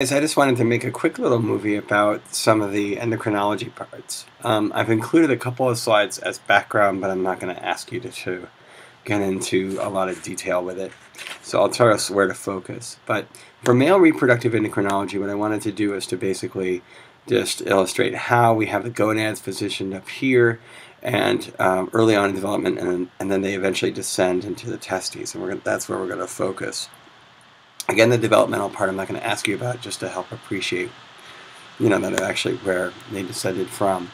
Guys, I just wanted to make a quick little movie about some of the endocrinology parts. I've included a couple of slides as background, but I'm not going to ask you to get into a lot of detail with it. So I'll tell us where to focus. But for male reproductive endocrinology, what I wanted to do is to basically just illustrate how we have the gonads positioned up here and early on in development, and then they eventually descend into the testes, and that's where we're going to focus. Again, the developmental part I'm not going to ask you about, just to help appreciate, that actually where they descended from.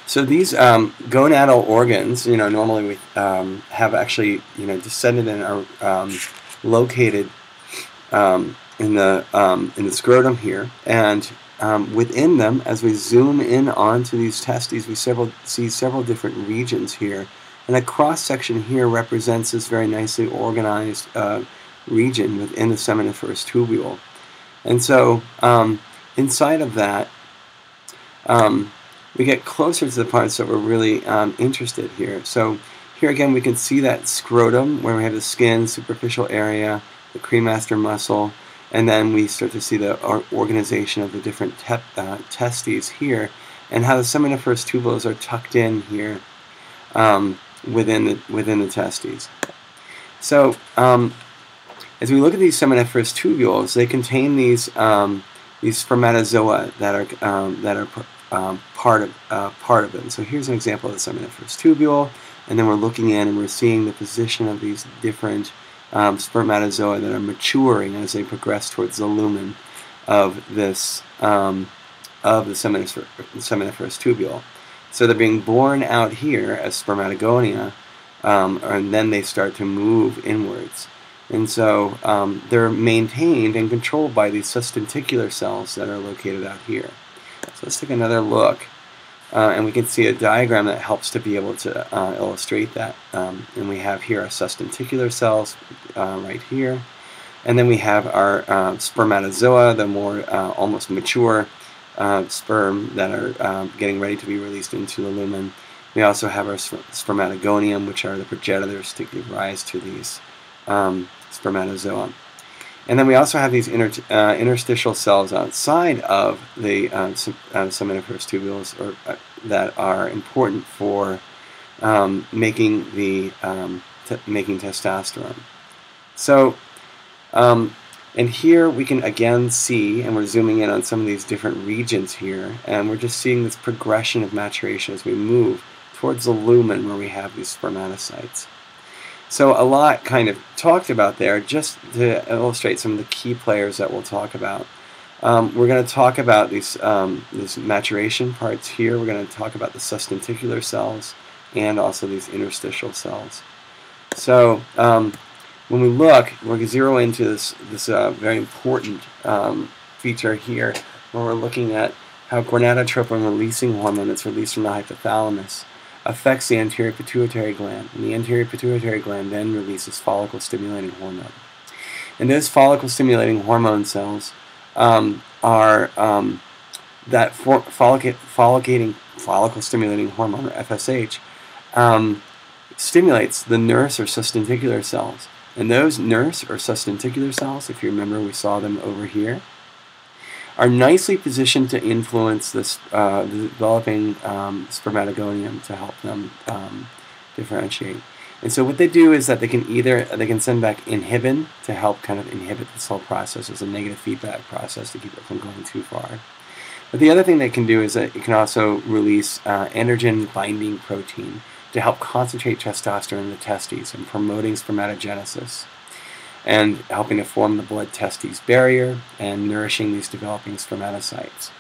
So these gonadal organs, normally we have actually, descended and are located in the scrotum here, and within them, as we zoom in onto these testes, we see several different regions here, and a cross section here represents this very nicely organized region within the seminiferous tubule. And so inside of that, we get closer to the parts that we're really interested here. So here again we can see that scrotum where we have the skin, superficial area, the cremaster muscle, and then we start to see the organization of the different testes here, and how the seminiferous tubules are tucked in here within the testes. So as we look at these seminiferous tubules, they contain these spermatozoa that are part of them. So here's an example of the seminiferous tubule, and then we're looking in and we're seeing the position of these different spermatozoa that are maturing as they progress towards the lumen of this of the seminiferous tubule. So they're being born out here as spermatogonia, and then they start to move inwards. And so they're maintained and controlled by these sustenticular cells that are located out here. So let's take another look, and we can see a diagram that helps to be able to illustrate that. And we have here our sustenticular cells right here, and then we have our spermatozoa, the more almost mature sperm that are getting ready to be released into the lumen. We also have our spermatogonium, which are the progenitors to give rise to these spermatozoa. And then we also have these interstitial cells outside of the seminiferous tubules, that are important for making testosterone. So, and here we can again see, and we're zooming in on some of these different regions here, and we're just seeing this progression of maturation as we move towards the lumen where we have these spermatocytes. So a lot kind of talked about there, just to illustrate some of the key players that we'll talk about. We're going to talk about these maturation parts here. We're going to talk about the sustenticular cells and also these interstitial cells. So when we look, we're going to zero into this very important feature here, where we're looking at how gonadotropin-releasing hormone that's released from the hypothalamus affects the anterior pituitary gland, and the anterior pituitary gland then releases follicle-stimulating hormone. And those follicle-stimulating hormone cells are that follicle-stimulating hormone, or FSH, stimulates the nurse or sustenticular cells. And those nurse or sustenticular cells, if you remember, we saw them over here, are nicely positioned to influence this the developing spermatogonium to help them differentiate. And so what they do is that they can send back inhibin to help kind of inhibit this whole process as a negative feedback process to keep it from going too far. But the other thing they can do is that it can also release androgen binding protein to help concentrate testosterone in the testes and promoting spermatogenesis, and helping to form the blood-testes barrier and nourishing these developing spermatocytes.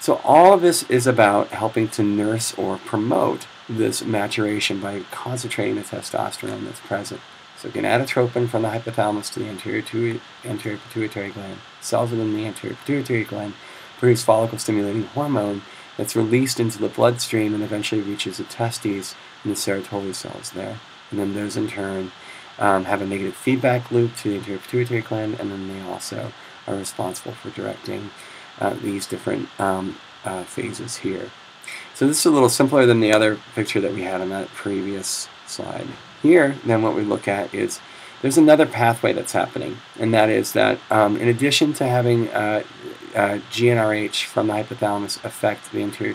So all of this is about helping to nurse or promote this maturation by concentrating the testosterone that's present. So gonadotropin from the hypothalamus to the anterior pituitary gland. Cells within the anterior pituitary gland produce follicle-stimulating hormone that's released into the bloodstream and eventually reaches the testes and the Sertoli cells there. And then those in turn have a negative feedback loop to the anterior pituitary gland, and then they also are responsible for directing these different phases here. So this is a little simpler than the other picture that we had on that previous slide. Here, then what we look at is there's another pathway that's happening, and that is that in addition to having GnRH from the hypothalamus affect the anterior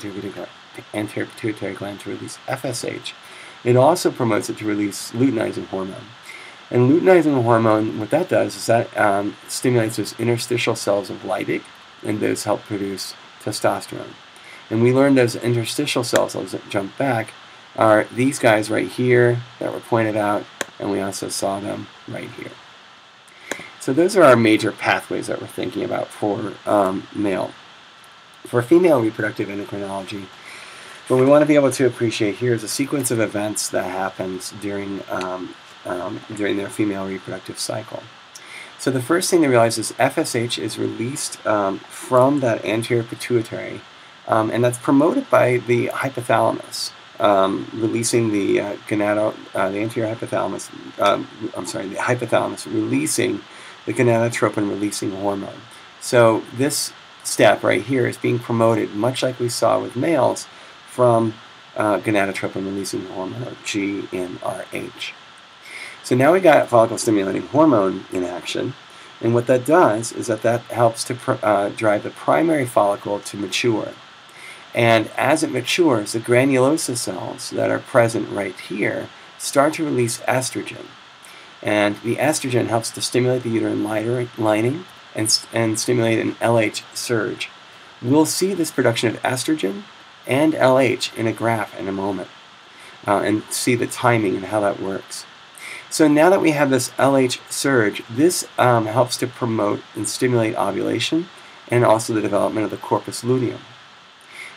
pituitary gland to release FSH, it also promotes it to release luteinizing hormone. And luteinizing hormone, what that does is that stimulates those interstitial cells of Leydig, and those help produce testosterone. And we learned those interstitial cells, I'll jump back, are these guys right here that were pointed out, and we also saw them right here. So those are our major pathways that we're thinking about for male. For female reproductive endocrinology, what we want to be able to appreciate here is a sequence of events that happens during their female reproductive cycle. So the first thing to realize is FSH is released from that anterior pituitary, and that's promoted by the hypothalamus, releasing the anterior hypothalamus. The hypothalamus releasing the gonadotropin-releasing hormone. So this step right here is being promoted, much like we saw with males, from gonadotropin-releasing hormone, or GnRH. So now we got follicle-stimulating hormone in action, and what that does is that helps to drive the primary follicle to mature. And as it matures, the granulosa cells that are present right here start to release estrogen. And the estrogen helps to stimulate the uterine lining and stimulate an LH surge. We'll see this production of estrogen and LH in a graph in a moment, and see the timing and how that works. So now that we have this LH surge, this helps to promote and stimulate ovulation and also the development of the corpus luteum.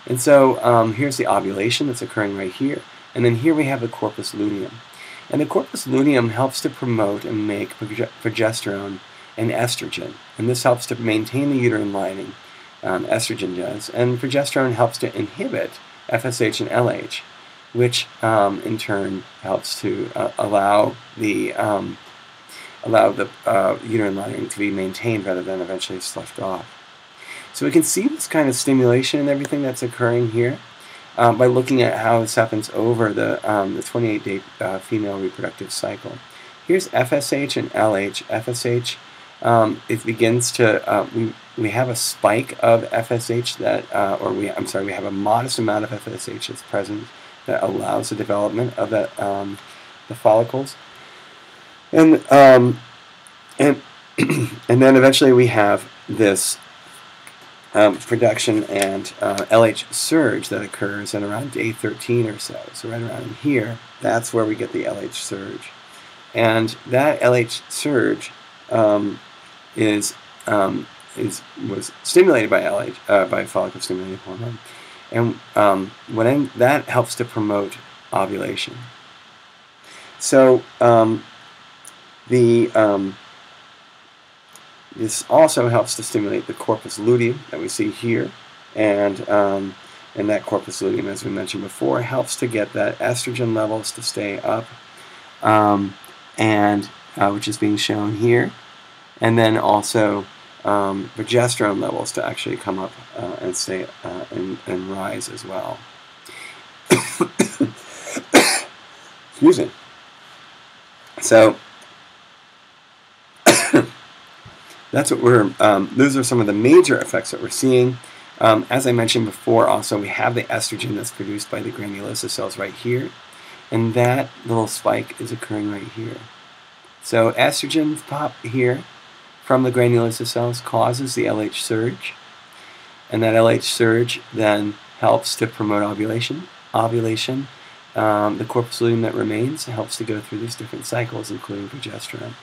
And so here's the ovulation that's occurring right here, and then here we have the corpus luteum. And the corpus luteum helps to promote and make progesterone and estrogen, and this helps to maintain the uterine lining, estrogen does, and progesterone helps to inhibit FSH and LH, which in turn helps to allow the uterine lining to be maintained rather than eventually sloughed off. So we can see this kind of stimulation and everything that's occurring here by looking at how this happens over the 28-day female reproductive cycle. Here's FSH and LH. FSH, it begins to, we have a spike of FSH that, we have a modest amount of FSH that's present that allows the development of that, the follicles. And and then eventually we have this production and LH surge that occurs at around day 13 or so. So right around here, that's where we get the LH surge. And that LH surge was stimulated by by follicle-stimulating hormone, and that helps to promote ovulation. So this also helps to stimulate the corpus luteum that we see here, and that corpus luteum, as we mentioned before, helps to get that estrogen levels to stay up, which is being shown here, and then also progesterone levels to actually come up and stay and rise as well. Excuse me. So that's what those are some of the major effects that we're seeing. As I mentioned before, also we have the estrogen that's produced by the granulosa cells right here, and that little spike is occurring right here. So estrogen pop here from the granulosa cells causes the LH surge, and that LH surge then helps to promote ovulation. The corpus luteum that remains helps to go through these different cycles, including progesterone.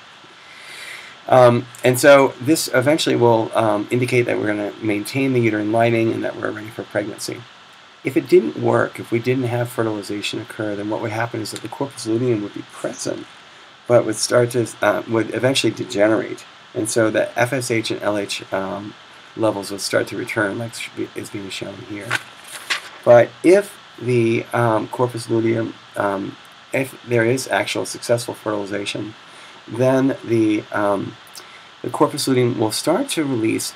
And so this eventually will indicate that we're going to maintain the uterine lining and that we're ready for pregnancy. If it didn't work, if we didn't have fertilization occur, then what would happen is that the corpus luteum would be present, but would would eventually degenerate, and so the FSH and LH levels will start to return, like is being shown here. But if the corpus luteum, if there is actual successful fertilization, then the corpus luteum will start to release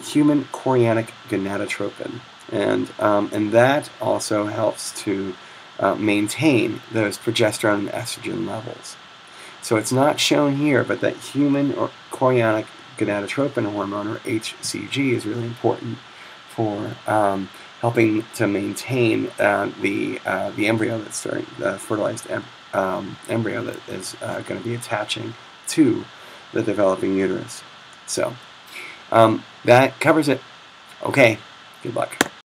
human chorionic gonadotropin, and that also helps to maintain those progesterone and estrogen levels. So it's not shown here, but that human or chorionic gonadotropin hormone, or HCG, is really important for helping to maintain the embryo that's starting, the fertilized embryo that is going to be attaching to the developing uterus. So that covers it. Okay, good luck.